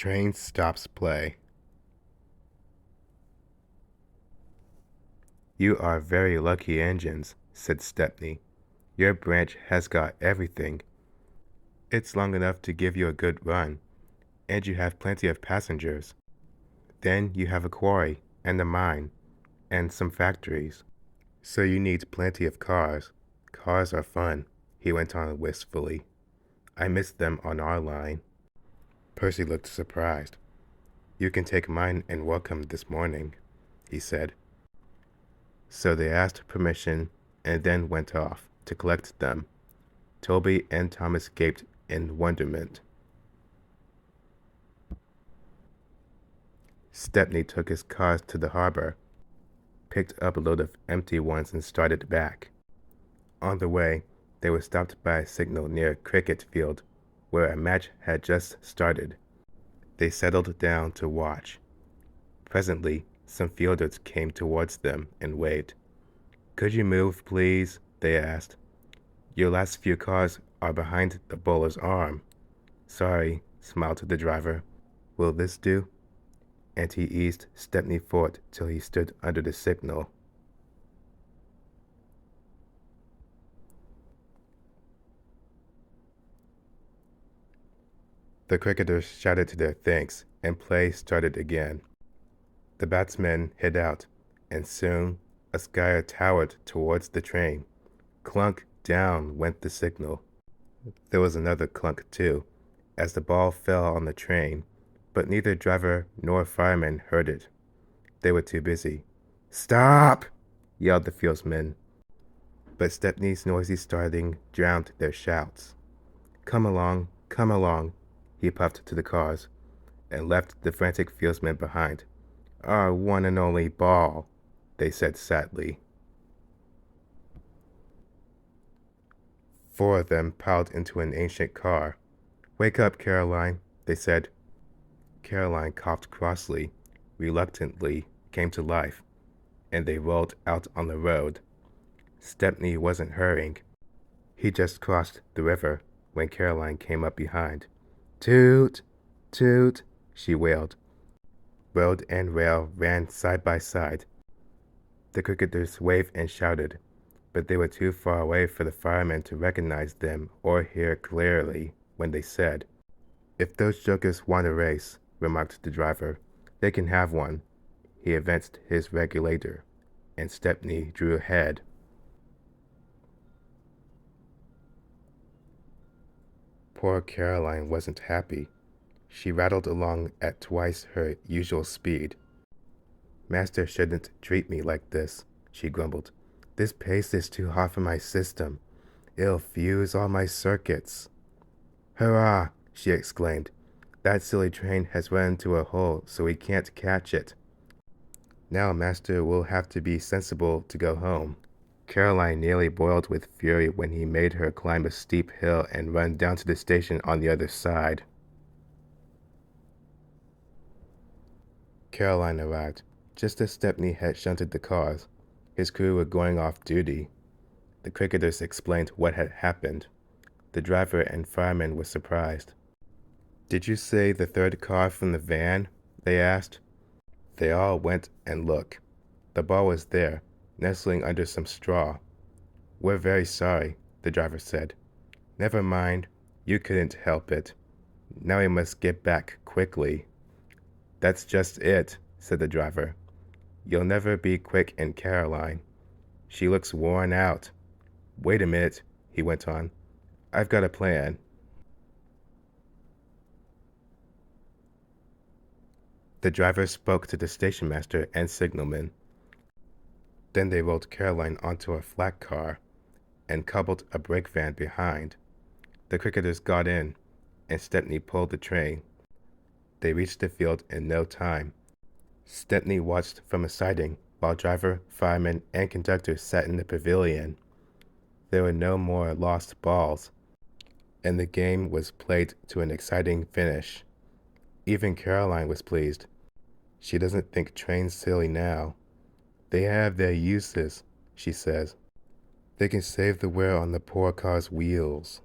Train stops play. You are very lucky engines, said Stepney. Your branch has got everything. It's long enough to give you a good run, and you have plenty of passengers. Then you have a quarry, and a mine, and some factories. So you need plenty of cars. Cars are fun, he went on wistfully. I miss them on our line. Percy looked surprised. You can take mine and welcome this morning, he said. So they asked permission and then went off to collect them. Toby and Thomas gaped in wonderment. Stepney took his cars to the harbor, picked up a load of empty ones and started back. On the way, they were stopped by a signal near Cricket Field, where a match had just started. They settled down to watch. Presently, some fielders came towards them and waved. Could you move, please? They asked. Your last few cars are behind the bowler's arm. Sorry, smiled the driver. Will this do? And he eased Stepney forward till he stood under the signal. The cricketers shouted their thanks, and play started again. The batsmen hit out, and soon a skyer towered towards the train. Clunk, down went the signal. There was another clunk, too, as the ball fell on the train, but neither driver nor fireman heard it. They were too busy. Stop! Yelled the fieldsmen. But Stepney's noisy starting drowned their shouts. Come along, he puffed to the cars, and left the frantic fieldsmen behind. Our one and only ball, they said sadly. 4 of them piled into an ancient car. Wake up, Caroline, they said. Caroline coughed crossly, reluctantly came to life, and they rolled out on the road. Stepney wasn't hurrying. He just crossed the river when Caroline came up behind. Toot, toot, she wailed. Road and rail ran side by side. The cricketers waved and shouted, but they were too far away for the firemen to recognize them or hear clearly when they said, If those jokers want a race, remarked the driver, they can have one. He advanced his regulator, and Stepney drew ahead. Poor Caroline wasn't happy. She rattled along at twice her usual speed. Master shouldn't treat me like this, she grumbled. This pace is too hot for my system. It'll fuse all my circuits. Hurrah! She exclaimed. That silly train has run into a hole, so we can't catch it. Now Master will have to be sensible to go home. Caroline nearly boiled with fury when he made her climb a steep hill and run down to the station on the other side. Caroline arrived, just as Stepney had shunted the cars. His crew were going off duty. The cricketers explained what had happened. The driver and fireman were surprised. Did you say the third car from the van? They asked. They all went and looked. The ball was there, nestling under some straw. We're very sorry, the driver said. Never mind, you couldn't help it. Now we must get back quickly. That's just it, said the driver. You'll never be quick in Caroline. She looks worn out. Wait a minute, he went on. I've got a plan. The driver spoke to the station master and signalman. Then they rolled Caroline onto a flat car and coupled a brake van behind. The cricketers got in, and Stepney pulled the train. They reached the field in no time. Stepney watched from a siding while driver, fireman, and conductor sat in the pavilion. There were no more lost balls, and the game was played to an exciting finish. Even Caroline was pleased. She doesn't think trains silly now. They have their uses, she says. They can save the wear on the poor car's wheels.